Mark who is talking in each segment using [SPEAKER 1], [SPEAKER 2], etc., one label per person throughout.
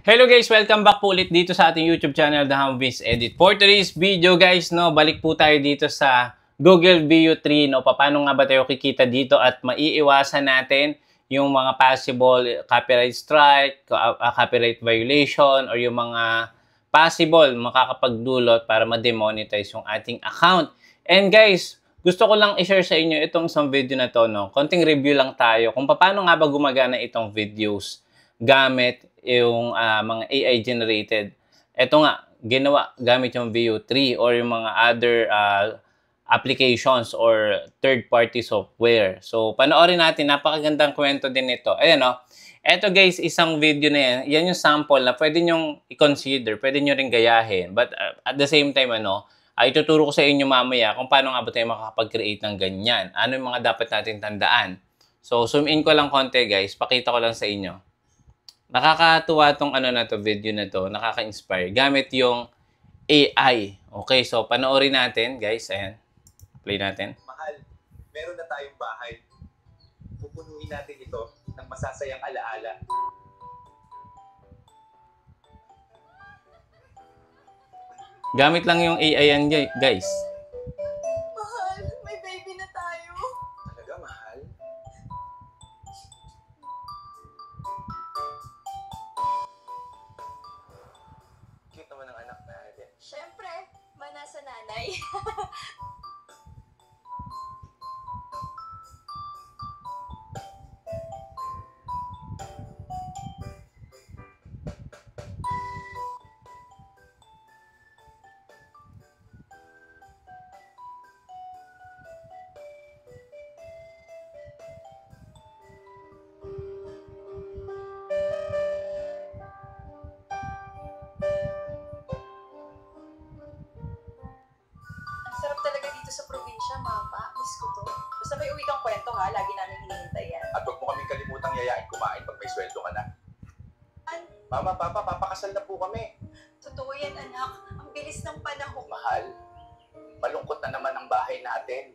[SPEAKER 1] Hello guys! Welcome back po ulit dito sa ating YouTube channel, The Humbies Edit. For today's video guys, balik po tayo dito sa Google View 3. Paano nga ba tayo kikita dito at maiiwasan natin yung mga possible copyright strike, copyright violation, or yung mga possible makakapagdulot para ma-demonetize yung ating account. And guys, gusto ko lang i-share sa inyo itong isang video na to. Konting review lang tayo kung paano nga ba gumagana itong videos gamit yung mga AI generated. Ito nga, ginawa gamit yung View 3 or yung mga other applications or third-party software. So, panoorin natin. Napakagandang kwento din ito. Ayan o. Ito guys, isang video na yan. Yan yung sample na pwede nyong i-consider. Pwede nyo rin gayahin. But at the same time, ituturo ko sa inyo mamaya kung paano nga ba tayo makakapag-create ng ganyan. Ano yung mga dapat natin tandaan. So, zoom in ko lang konti guys. Pakita ko lang sa inyo. Nakakatuwa tong video na to, nakaka-inspire. Gamit yung AI. Okay, so panoorin natin, guys. Ayan. Play natin.
[SPEAKER 2] Mahal, meron na tayong bahay. Pupunuin natin ito ng masasayang alaala.
[SPEAKER 1] Gamit lang yung AI yan, guys.
[SPEAKER 3] Mahal, may baby na tayo.
[SPEAKER 2] Talaga, mahal? Cute naman ang anak natin.
[SPEAKER 3] Siyempre, mana sa nanay. Sarap talaga dito sa probinsya, Mama. Miss ko to. Basta may uwi kang kwento ha, lagi namin hinihintay yan.
[SPEAKER 2] At huwag mo kaming kalimutang yayain kumain pag may sweldo ka na. Mama, Papa, papakasal na po kami.
[SPEAKER 3] Totoo yan, anak. Ang bilis ng panahon.
[SPEAKER 2] Mahal, malungkot na naman ang bahay natin.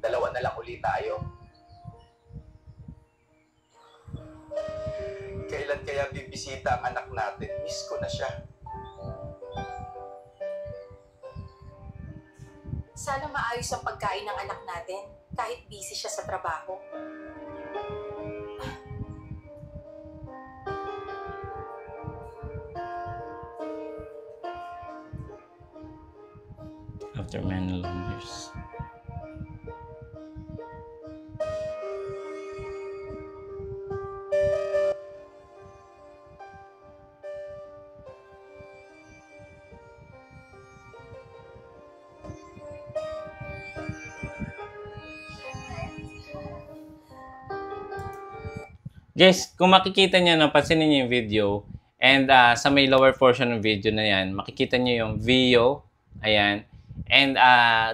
[SPEAKER 2] Dalawa na lang ulit tayo. Kailan kaya bibisita ang anak natin? Miss ko na siya.
[SPEAKER 3] Sana maayos ang pagkain ng anak natin, kahit busy siya sa trabaho.
[SPEAKER 1] After many long years. Guys, kung makikita nyo, pansinin nyo yung video, and sa may lower portion ng video na yan, makikita nyo yung video, ayan, and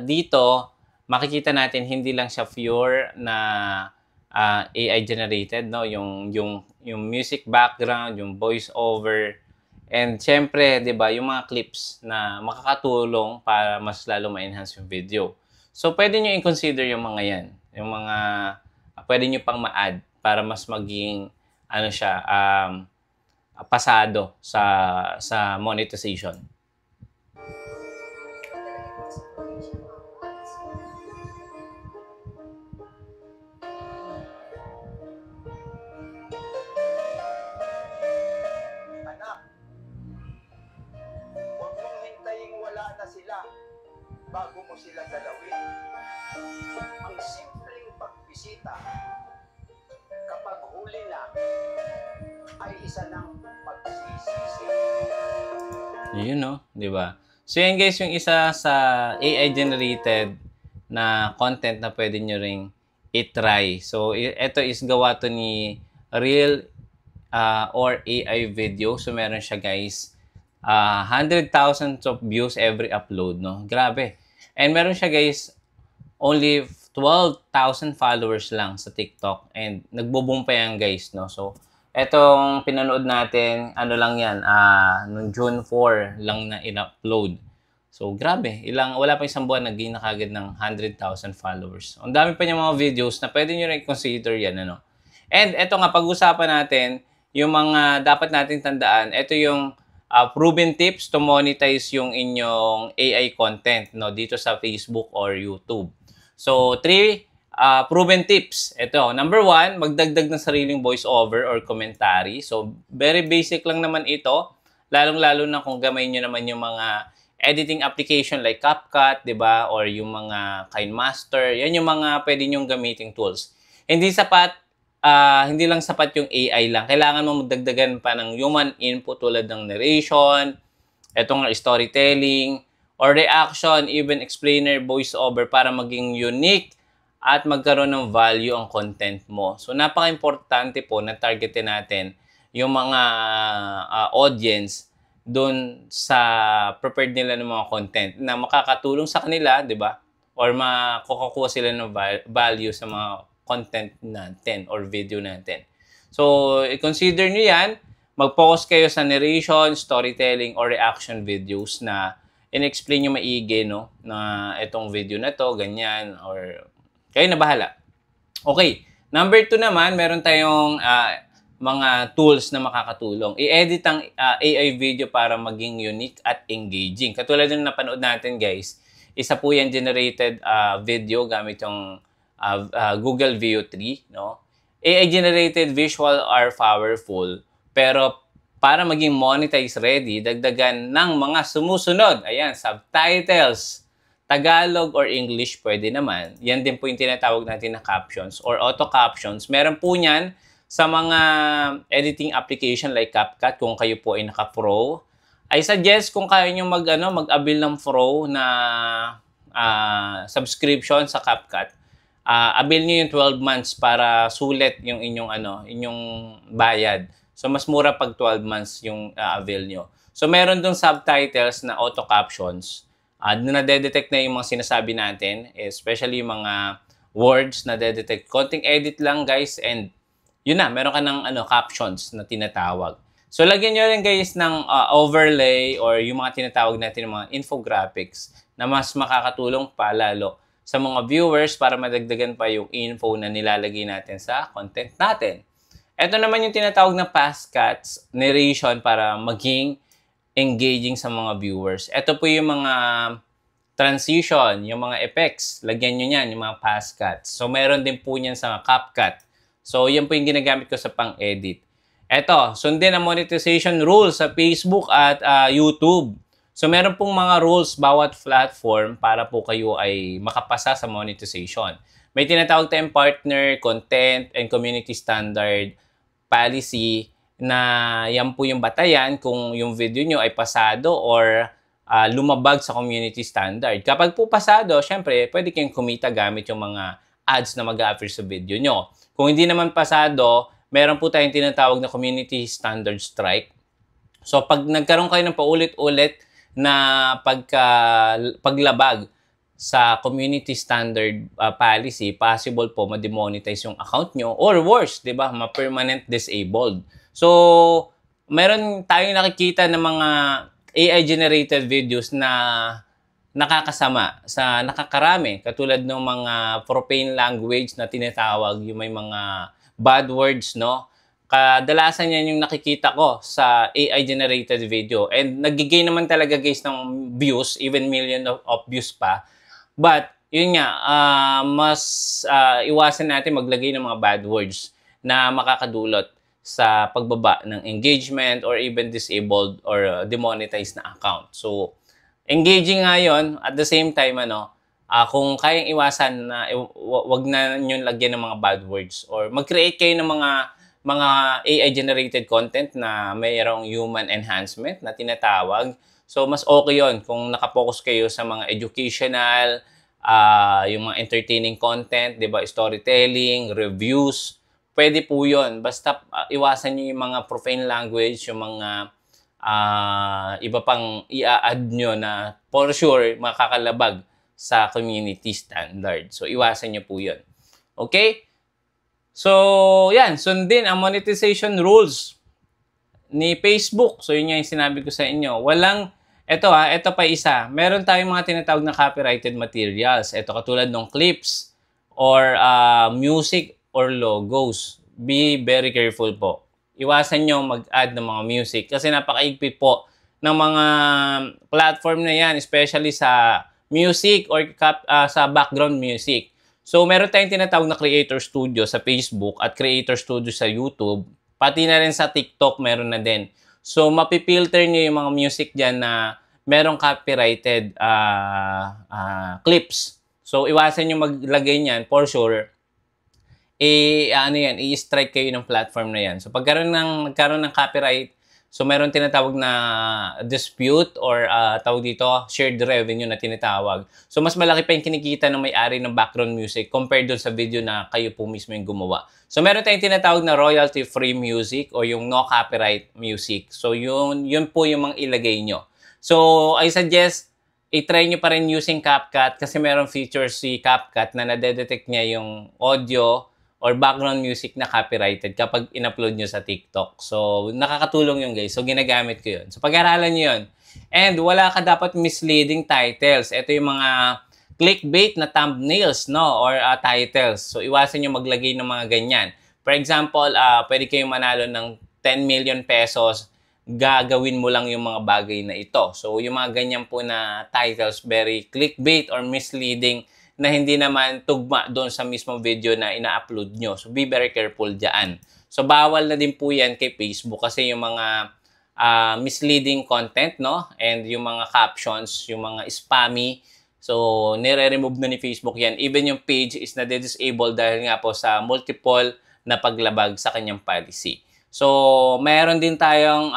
[SPEAKER 1] dito, makikita natin, hindi lang siya pure na AI generated, no? Yung music background, yung voice over, and syempre, di ba, yung mga clips na makakatulong para mas lalo ma-enhance yung video. So, pwede nyo i-consider yung mga yan, yung mga, pwede nyo pang ma-add, para mas maging pasado sa monetization.
[SPEAKER 2] Anak, huwag mong hintayin wala na sila bago mo sila galawin. Ang simpleng pagbisita kapag huli na ay isa ng pagsisisi.
[SPEAKER 1] Yun, no? Di ba? So, yan guys, yung isa sa AI generated na content na pwede nyo ring i-try. So, ito is gawa to ni Real or AI video. So, meron siya guys 100,000 of views every upload, no? Grabe. And meron siya guys only 12,000 followers lang sa TikTok, and nagbo-boom pa yan guys, no? So, etong pinanood natin, lang yan, noong June 4 lang na in-upload. So, grabe. Wala pa isang buwan, nag-gain na kagad ng 100,000 followers. Ang dami pa niya mga videos na pwede nyo rin consider yan, And eto nga, pag-usapan natin, yung mga dapat nating tandaan, ito yung proven tips to monetize yung inyong AI content, no, dito sa Facebook or YouTube. So, 3 proven tips. Ito, number 1, magdagdag ng sariling voiceover or commentary. So, very basic lang naman ito, lalong-lalo na kung gamay nyo naman yung mga editing application like CapCut, 'di ba? Or yung mga KineMaster. Yan yung mga pwede nyong gamiting tools. Hindi sapat, hindi lang sapat yung AI lang. Kailangan mo magdagdagan pa ng human input tulad ng narration, etong storytelling, or reaction, even explainer, voiceover para maging unique at magkaroon ng value ang content mo. So, napaka-importante po na targetin natin yung mga audience doon sa prepared nila ng mga content na makakatulong sa kanila, di ba? Or makukuha sila ng value sa mga content natin or video natin. So, i-consider nyo yan. Mag-focus kayo sa narration, storytelling, or reaction videos na in-explain nyo maigi, no? Na itong video na to, ganyan, or kayo na bahala. Okay. Number 2 naman, meron tayong mga tools na makakatulong. I-edit ang AI video para maging unique at engaging. Katulad ng napanood natin, guys, isa po yan generated video gamit yung Google View 3, no? AI-generated visual are powerful, pero para maging monetize ready, dagdagan ng mga sumusunod. Ayan, subtitles, Tagalog or English pwede naman. Yan din po yung tinatawag natin na captions or auto-captions. Meron po niyan sa mga editing application like CapCut kung kayo po ay naka-pro. I suggest kung kaya nyo mag-avail ng pro na subscription sa CapCut, avail nyo yung 12 months para sulit yung inyong bayad. So, mas mura pag 12 months yung avail nyo. So, meron dong subtitles na auto-captions. Na-detect na yung mga sinasabi natin, especially yung mga words na detect. Konting edit lang, guys, and yun na, meron ka ng captions na tinatawag. So, lagyan nyo rin, guys, ng overlay or yung mga tinatawag natin ng mga infographics na mas makakatulong pa lalo sa mga viewers para madagdagan pa yung info na nilalagay natin sa content natin. Ito naman yung tinatawag na past cuts, narration para maging engaging sa mga viewers. Ito po yung mga transition, yung mga effects. Lagyan nyo yan, yung mga past cuts. So, meron din po yan sa CapCut. So, yan po yung ginagamit ko sa pang-edit. Ito, sundin ang monetization rules sa Facebook at YouTube. So, meron pong mga rules bawat platform para po kayo ay makapasa sa monetization. May tinatawag tayong partner, content, and community standard policy na yan po yung batayan kung yung video nyo ay pasado or lumabag sa community standard. Kapag po pasado, syempre, pwede kayong kumita gamit yung mga ads na mag-a-appear sa video nyo. Kung hindi naman pasado, meron po tayong tinatawag na community standard strike. So, pag nagkaroon kayo ng paulit-ulit na paglabag sa community standard policy, possible po ma-demonetize yung account nyo or worse, di ba, ma-permanent disabled. So, meron tayong nakikita ng mga AI-generated videos na nakakasama sa nakakarami, katulad ng mga profane language na tinatawag, yung may mga bad words, no? Kadalasan yan yung nakikita ko sa AI-generated video. And nagigay naman talaga, guys, ng views, even million of views pa. But, yun nga, mas iwasan natin maglagay ng mga bad words na makakadulot sa pagbaba ng engagement or even disabled or demonetized na account. So, engaging nga yun, at the same time, kung kayang iwasan na wag na nyo lagyan ng mga bad words or mag-create kayo ng mga AI-generated content na mayroong human enhancement na tinatawag. So, mas okay yun kung nakapokus kayo sa mga educational, yung mga entertaining content, di ba, storytelling, reviews. Pwede po yun. Basta iwasan nyo yung mga profane language, yung mga iba pang i-add nyo na for sure makakalabag sa community standard. So, iwasan nyo po yun. Okay? So, yan. Sundin ang monetization rules ni Facebook. So, yun yung sinabi ko sa inyo. Ito pa isa. Meron tayong mga tinatawag na copyrighted materials. Ito katulad ng clips or music or logos. Be very careful po. iwasan nyo mag-add ng mga music kasi napakaigpit po ng mga platform na yan, especially sa music or sa background music. So, meron tayong tinatawag na Creator Studio sa Facebook at Creator Studio sa YouTube. Pati na rin sa TikTok, meron na din. So, mapipilter nyo yung mga music dyan na merong copyrighted clips. So, iwasan nyo maglagay niyan for sure. I-strike kayo ng platform na yan. So, nagkaroon ng copyright, so meron tinatawag na dispute or tawag dito, shared revenue na tinatawag. So, mas malaki pa yung kinikita ng may-ari ng background music compared dun sa video na kayo po mismo yung gumawa. So, meron tayong tinatawag na royalty-free music o yung no copyright music. So, yun po yung mga ilagay nyo. So, I suggest i-try nyo pa rin using CapCut kasi meron features si CapCut na nade-detect niya yung audio or background music na copyrighted kapag in-upload nyo sa TikTok. So, nakakatulong yun guys. So, ginagamit ko yun. So, pag-aralan nyo yun. And wala ka dapat misleading titles. Ito yung mga clickbait na thumbnails, no? Or titles. So, iwasan nyo maglagay ng mga ganyan. For example, pwede kayong manalo ng 10 million pesos. Gagawin mo lang yung mga bagay na ito. So, yung mga ganyan po na titles, very clickbait or misleading na hindi naman tugma doon sa mismong video na ina-upload nyo. So, be very careful dyan. So, bawal na din po yan kay Facebook kasi yung mga misleading content, no? And yung mga captions, yung mga spammy. So, nire-remove na ni Facebook yan. Even yung page is na-disable dahil nga po sa multiple na paglabag sa kanyang policy. So, mayroon din tayong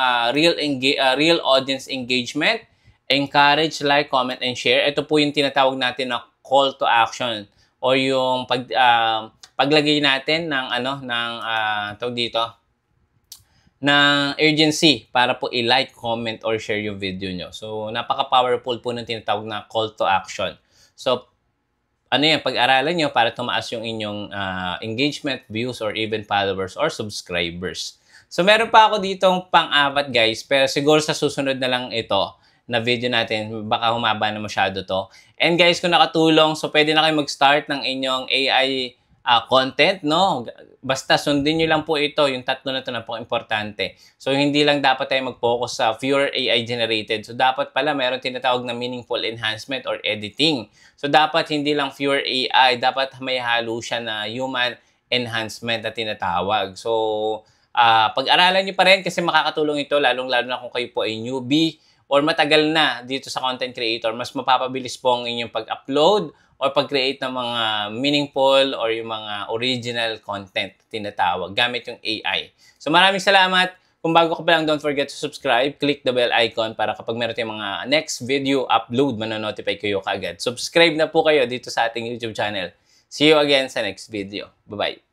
[SPEAKER 1] real audience engagement. Encourage, like, comment, and share. Ito po yung tinatawag natin na call to action o yung paglagay natin ng tawag dito ng urgency para po i-like, comment, or share yung video nyo. So, napaka-powerful po ng tinatawag na call to action. So, pag-aralan nyo para tumaas yung inyong engagement, views, or even followers or subscribers. So, meron pa ako ditong pang-apat guys, pero siguro sa susunod na lang ito na video natin, baka humaba na masyado to. And guys, kung nakatulong, so pwede na kayo mag-start ng inyong AI content, no? Basta sundin nyo lang po ito, yung tatlo na ito na po importante. So, hindi lang dapat tayo mag-focus sa pure AI generated. So, dapat pala meron tinatawag na meaningful enhancement or editing. So, dapat hindi lang pure AI, dapat may halo siya na human enhancement na tinatawag. So, pag-aralan nyo pa rin kasi makakatulong ito, lalong-lalo na kung kayo po ay newbie or matagal na dito sa content creator, mas mapapabilis po ang inyong pag-upload or pag-create ng mga meaningful or yung mga original content tinatawag gamit yung AI. So maraming salamat. Kung bago ka pa lang, don't forget to subscribe. Click the bell icon para kapag meron tayong mga next video upload, manonotify kayo kaagad. Subscribe na po kayo dito sa ating YouTube channel. See you again sa next video. Bye-bye.